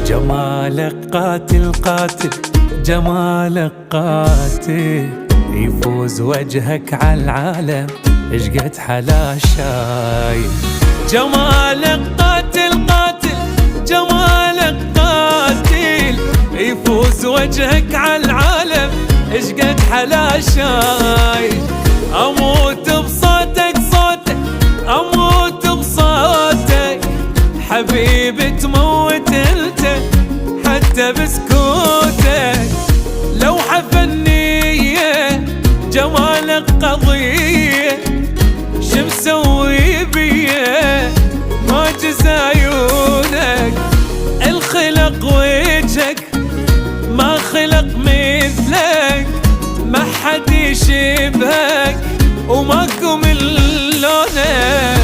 جمالك قاتل قاتل، جمالك قاتل، يفوز وجهك على العالم اشقد حلا شاي. جمالك قاتل قاتل، جمالك قاتل، يفوز وجهك على العالم اشقد حلا شاي. اموت بصوتك صوتك، اموت بصوتك، حبيبي تموت انت حتى بسكوتك. لوحة فنية جمالك قضية، شمسوي بيه ما جز عيونك. الخلق وجهك ما خلق مثلك، ما حد يشبهك وماكو من لونك.